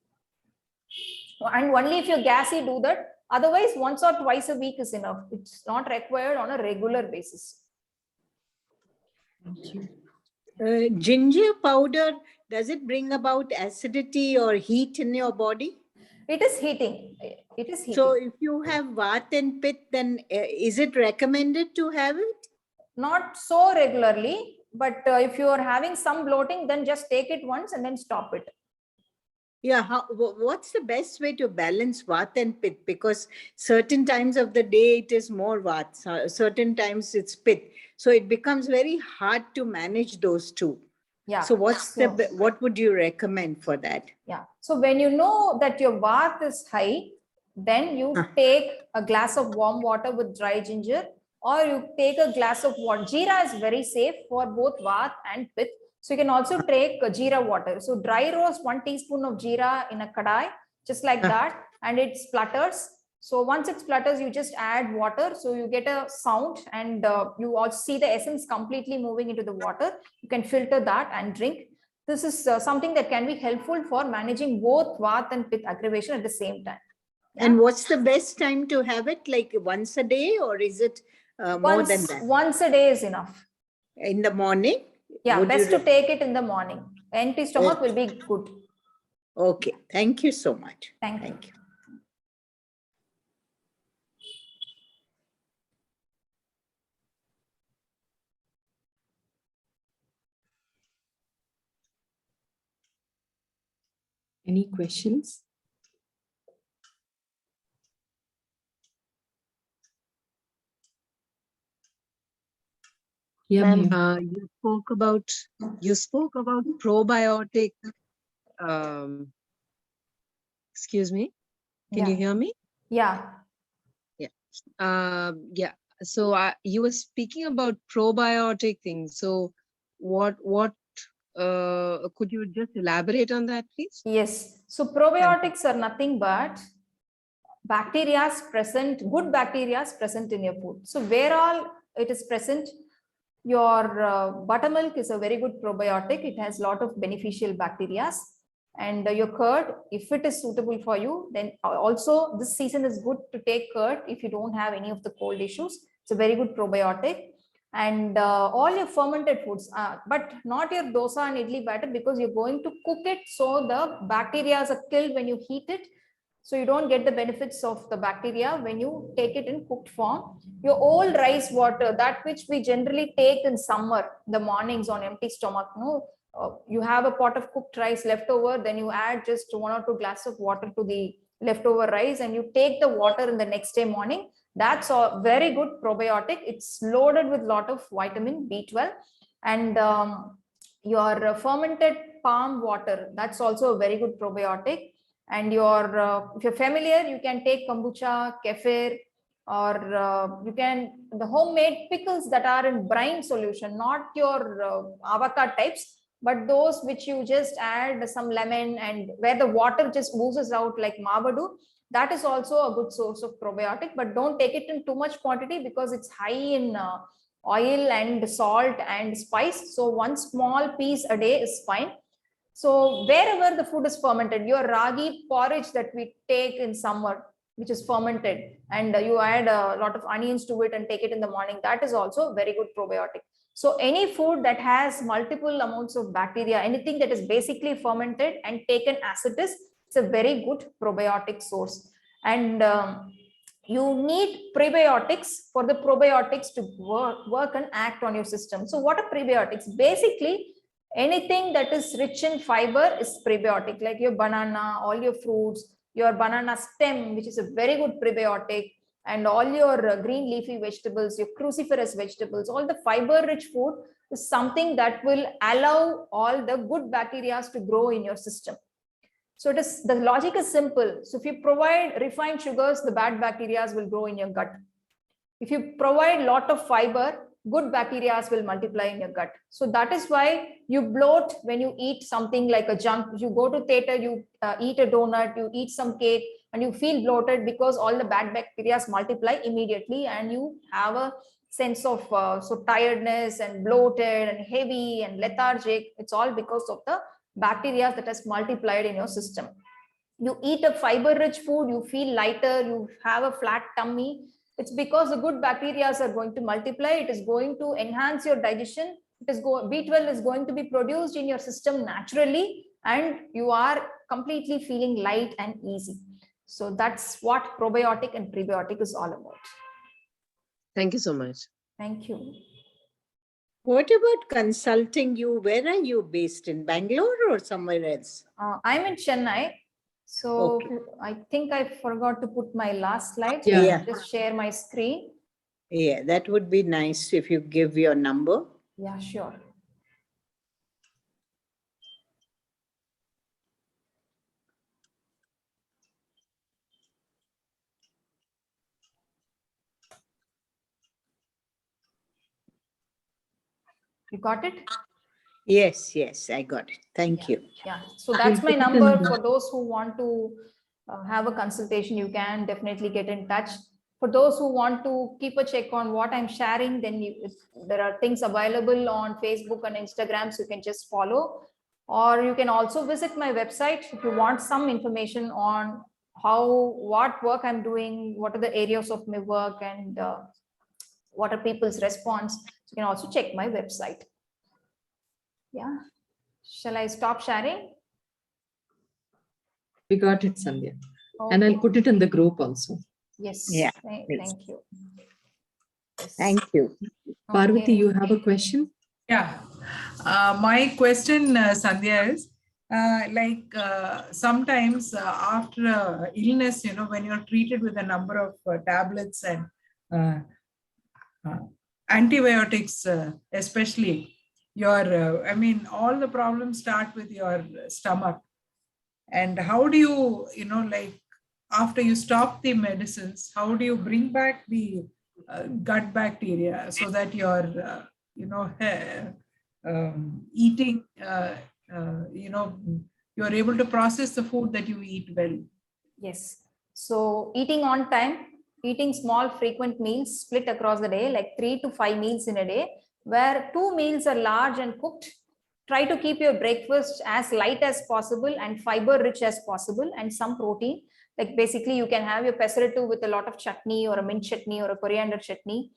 And only if you're gassy, do that. Otherwise, once or twice a week is enough. It's not required on a regular basis. Thank you. Ginger powder, does it bring about acidity or heat in your body? It is heating. It is heating. So if you have Vata and Pitta, then is it recommended to have it? Not so regularly, but if you are having some bloating, then just take it once and then stop it. Yeah, what's the best way to balance Vata and Pitta? Because certain times of the day it is more Vata, certain times it's Pitta. So it becomes very hard to manage those two. Yeah. So what would you recommend for that? Yeah. So when you know that your Vata is high, then you take a glass of warm water with dry ginger, or you take a glass of water. Jeera is very safe for both Vata and Pitta. So you can also take jeera water. So dry roast 1 teaspoon of jeera in a kadai, just like that, and it splutters. So once it splutters, you just add water. So you get a sound, and you also see the essence completely moving into the water. You can filter that and drink. This is something that can be helpful for managing both Vata and Pitta aggravation at the same time. Yeah? And what's the best time to have it? Like once a day, or is it more than that? Once a day is enough. In the morning? Yeah, best to take it in the morning. Empty stomach will be good. Okay. Thank you so much. Thank you. Any questions? Yeah, you spoke about probiotic. Excuse me. Can you hear me? Yeah. Yeah. Yeah. So you were speaking about probiotic things. So what could you just elaborate on that, please? Yes. So probiotics are nothing but bacteria present, good bacteria present in your food. So where all it is present, your buttermilk is a very good probiotic. It has a lot of beneficial bacteria. And your curd, if it is suitable for you, then also this season is good to take curd if you don't have any of the cold issues. It's a very good probiotic. And all your fermented foods, but not your dosa and idli batter, because you're going to cook it, so the bacteria are killed when you heat it. So you don't get the benefits of the bacteria when you take it in cooked form. Your old rice water, that which we generally take in summer, the mornings on empty stomach, no, you have a pot of cooked rice left over, then you add just 1 or 2 glasses of water to the leftover rice, and you take the water in the next day morning. That's a very good probiotic. It's loaded with a lot of vitamin B12. And your fermented palm water, that's also a very good probiotic. And your if you're familiar, you can take kombucha, kefir, or you can the homemade pickles that are in brine solution, not your avocado types, but those which you just add some lemon and where the water just oozes out like mavadu. That is also a good source of probiotic, but don't take it in too much quantity because it's high in oil and salt and spice. So one small piece a day is fine. So wherever the food is fermented, your ragi porridge that we take in summer, which is fermented, and you add a lot of onions to it and take it in the morning, that is also very good probiotic. So any food that has multiple amounts of bacteria, anything that is basically fermented and taken as it is, it's a very good probiotic source. And you need prebiotics for the probiotics to work and act on your system. So what are prebiotics? Basically, anything that is rich in fiber is prebiotic, like your banana, all your fruits, your banana stem, which is a very good prebiotic, and all your green leafy vegetables, your cruciferous vegetables, all the fiber rich food is something that will allow all the good bacteria to grow in your system. So it is, the logic is simple. So if you provide refined sugars, the bad bacteria will grow in your gut. If you provide a lot of fiber, good bacteria will multiply in your gut. So that is why you bloat when you eat something like a junk. You go to theater, you eat a donut, you eat some cake, and you feel bloated because all the bad bacteria multiply immediately, and you have a sense of so tiredness and bloated and heavy and lethargic. It's all because of the bacteria that has multiplied in your system. You eat a fiber-rich food, you feel lighter, you have a flat tummy. It's because the good bacteria are going to multiply. It is going to enhance your digestion. B12 is going to be produced in your system naturally, and you are completely feeling light and easy. So that's what probiotic and prebiotic is all about. Thank you so much. Thank you. What about consulting you? Where are you based, in Bangalore or somewhere else? I'm in Chennai. So Okay. I think I forgot to put my last slide. Yeah. Yeah. Just share my screen. Yeah, that would be nice if you give your number. Yeah, sure. You got it? Yes, yes, I got it. Thank you. Yeah. So that's my put it in number. the- For those who want to have a consultation, you can definitely get in touch. For those who want to keep a check on what I'm sharing, then there are things available on Facebook and Instagram, so you can just follow. Or you can also visit my website if you want some information on what work I'm doing, what are the areas of my work, and what are people's response. So you can also check my website. Yeah. Shall I stop sharing? We got it, Sandhya. Okay. And I'll put it in the group also. Yes. Yeah, Thank please. you. Yes. Thank you. Parvati, Okay. you have a question? Yeah. My question, Sandhya, is sometimes after illness, when you're treated with a number of tablets and antibiotics, especially, all the problems start with your stomach. And how do you, after you stop the medicines, how do you bring back the gut bacteria so that you're, eating, you're able to process the food that you eat well? Yes. So eating on time, eating small frequent meals split across the day, like 3 to 5 meals in a day, where 2 meals are large and cooked, Try to keep your breakfast as light as possible and fiber rich as possible, and some protein. Like basically you can have your pesarattu with a lot of chutney or a mint chutney or a coriander chutney.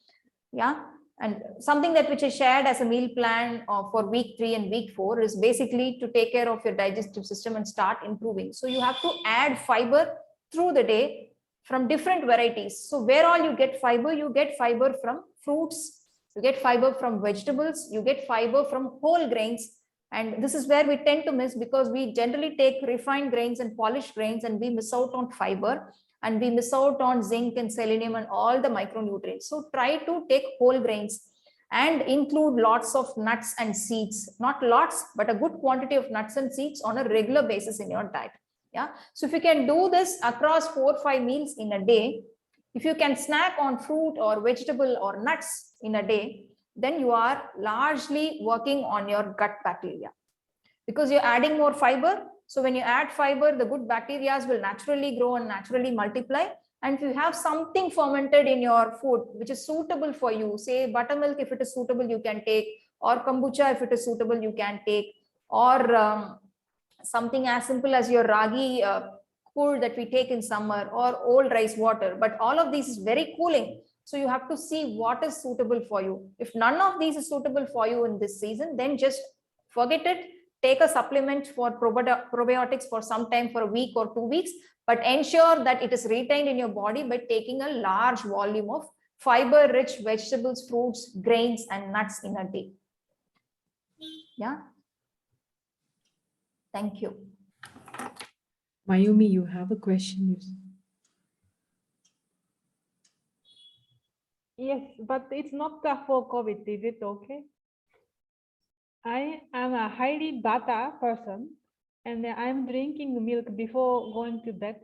Yeah. And something that which I shared as a meal plan for week 3 and week 4 is basically to take care of your digestive system and start improving. So you have to add fiber through the day from different varieties. So where all you get fiber from fruits, you get fiber from vegetables, you get fiber from whole grains. And this is where we tend to miss, because we generally take refined grains and polished grains and we miss out on fiber, and we miss out on zinc and selenium and all the micronutrients. So try to take whole grains and include lots of nuts and seeds, not lots, but a good quantity of nuts and seeds on a regular basis in your diet. Yeah. So if you can do this across 4 or 5 meals in a day, if you can snack on fruit or vegetable or nuts in a day, then you are largely working on your gut bacteria, because you're adding more fiber. So when you add fiber, the good bacteria will naturally grow and naturally multiply. And if you have something fermented in your food which is suitable for you, say buttermilk, if it is suitable, you can take, or kombucha, if it is suitable, you can take, or something as simple as your ragi cool that we take in summer, or old rice water. But all of these is very cooling. So you have to see what is suitable for you. If none of these is suitable for you in this season, then just forget it. Take a supplement for probiotics for some time, for a week or 2 weeks, but ensure that it is retained in your body by taking a large volume of fiber rich vegetables, fruits, grains, and nuts in a day. Yeah. Thank you. Mayumi, you have a question. Yes, but it's not for COVID. Is it okay? I am a highly beta person, and I'm drinking milk before going to bed.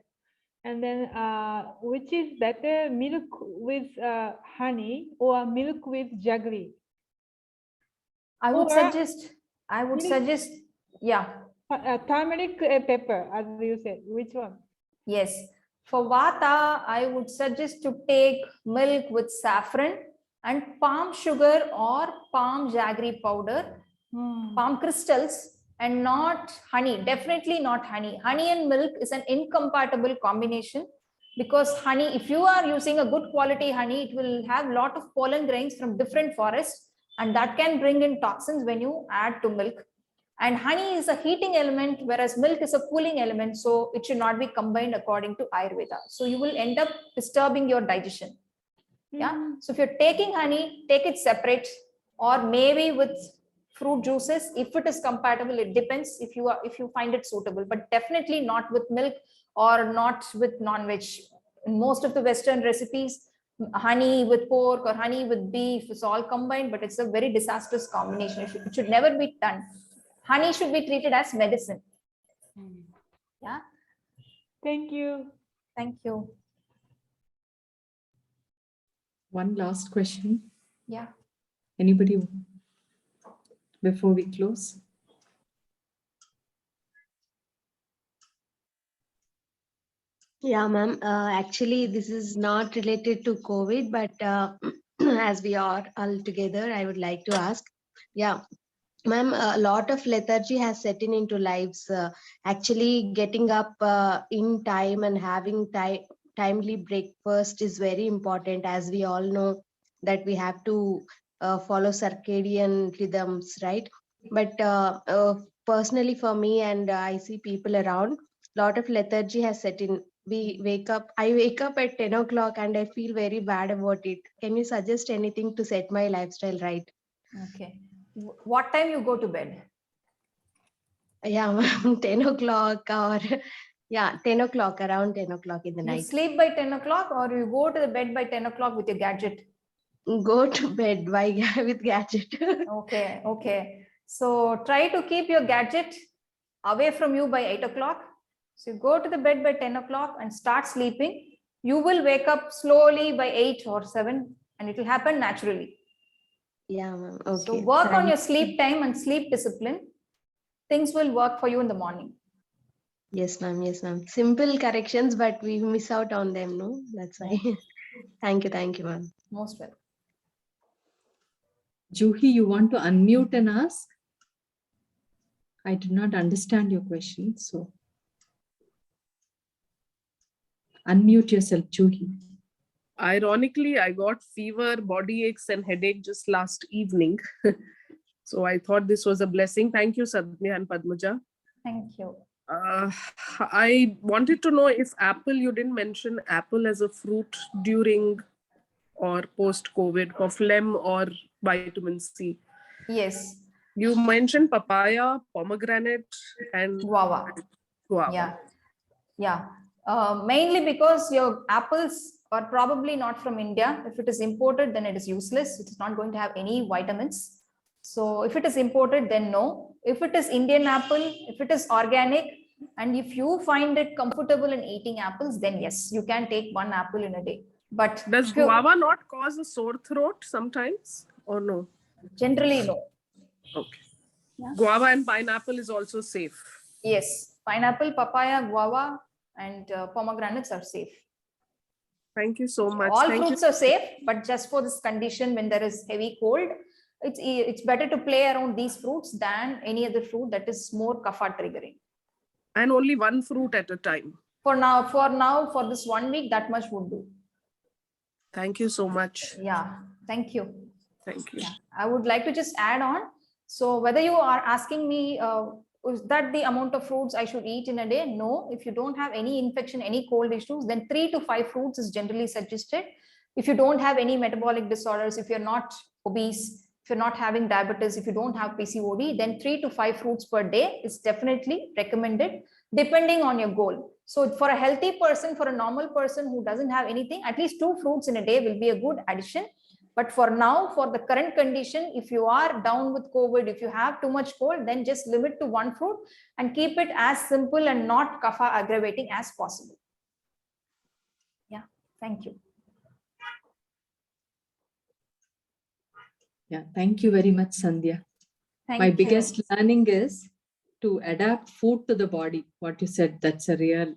And then, which is better, milk with honey or milk with jaggery? I would suggest, yeah. Turmeric pepper, as you said. Which one? Yes. For Vata, I would suggest to take milk with saffron and palm sugar or palm jaggery powder, palm crystals, and not honey. Definitely not honey. Honey and milk is an incompatible combination, because honey, if you are using a good quality honey, it will have a lot of pollen grains from different forests, and that can bring in toxins when you add to milk. And honey is a heating element, whereas milk is a cooling element. So it should not be combined according to Ayurveda. So you will end up disturbing your digestion. Yeah. So if you're taking honey, take it separate, or maybe with fruit juices. If it is compatible, it depends if you find it suitable, but definitely not with milk or not with non-veg. In most of the Western recipes, honey with pork or honey with beef is all combined, but it's a very disastrous combination. It should never be done. Honey should be treated as medicine. Yeah. Thank you. Thank you. One last question. Yeah. Anybody before we close? Yeah, ma'am. Actually, this is not related to COVID, but as we are all together, I would like to ask. Yeah, ma'am, a lot of lethargy has set in into lives. Actually, getting up in time and having timely breakfast is very important, as we all know that we have to follow circadian rhythms, right? But personally, for me, and I see people around, lot of lethargy has set in. I wake up at 10 o'clock and I feel very bad about it. Can you suggest anything to set my lifestyle right? Okay. What time you go to bed? Yeah, 10 o'clock or yeah, 10 o'clock, around 10 o'clock in the You night. sleep by 10 o'clock, or you go to the bed by 10 o'clock with your gadget? Go to bed with gadget. Okay. Okay. So try to keep your gadget away from you by 8 o'clock. So you go to the bed by 10 o'clock and start sleeping. You will wake up slowly by 8 or 7, and it will happen naturally. Yeah, ma'am. Okay. So work on Thank your sleep time and sleep discipline. Things will work for you in the morning. Yes, ma'am. Yes, ma'am. Simple corrections, but we miss out on them, no? That's why. Thank you, ma'am. Most welcome. Juhi, you want to unmute and ask? I did not understand your question, so unmute yourself, Juhi. Ironically, I got fever, body aches, and headache just last evening. So I thought this was a blessing. Thank you, Sandhya and Padmaja. Thank you. I wanted to know if apple, you didn't mention apple as a fruit during or post-COVID for phlegm or vitamin C. Yes. You mentioned papaya, pomegranate, and Guava. guava. Yeah. Yeah. Mainly because your apples are probably not from India. If it is imported, then it is useless. It is not going to have any vitamins. So if it is imported, then no. If it is Indian apple, if it is organic, and if you find it comfortable in eating apples, then yes, you can take one apple in a day. But Does if you- guava not cause a sore throat sometimes or no? generally no. Okay. Yeah. Guava and pineapple is also safe. Yes, pineapple, papaya, guava, and pomegranates are safe. Thank you so much. All Thank fruits you. are safe, but just for this condition when there is heavy cold, it's better to play around these fruits than any other fruit that is more kapha triggering. And only one fruit at a time. For this 1 week, that much would do. Thank you so much. Yeah, thank you. Thank you. Yeah, I would like to just add on. So whether you are asking me, is that the amount of fruits I should eat in a day? No, if you don't have any infection, any cold issues, then 3 to 5 fruits is generally suggested. If you don't have any metabolic disorders, if you're not obese, if you're not having diabetes, if you don't have PCOD, then 3 to 5 fruits per day is definitely recommended depending on your goal. So for a healthy person, for a normal person who doesn't have anything, at least 2 fruits in a day will be a good addition. But for now, for the current condition, if you are down with COVID, if you have too much cold, then just limit to 1 fruit and keep it as simple and not kapha aggravating as possible. Yeah, thank you. Yeah, thank you very much, Sandhya. Thank My you. biggest learning is to adapt food to the body. What you said, that's a real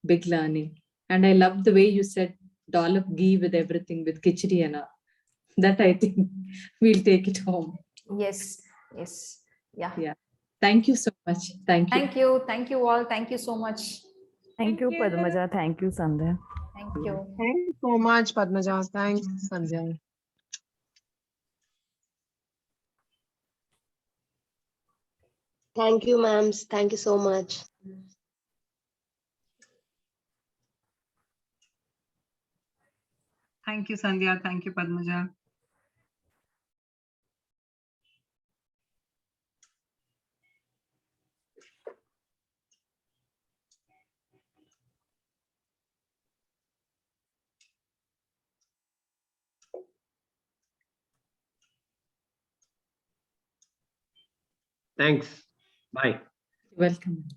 big learning. And I love the way you said dollop ghee with everything, with khichdi and all. That I think we'll take it home. Yes, yes. Yeah. Yeah. Thank you so much. Thank you. Thank you. Thank you all. Thank you so much. Thank you, Padmaja. Thank you, Sandhya. Thank you. Thank you so much, Padmaja. Thanks, Sandhya. Thank you, ma'ams. Thank you so much. Thank you, Sandhya. Thank you, Padmaja. Thanks. Bye. Welcome.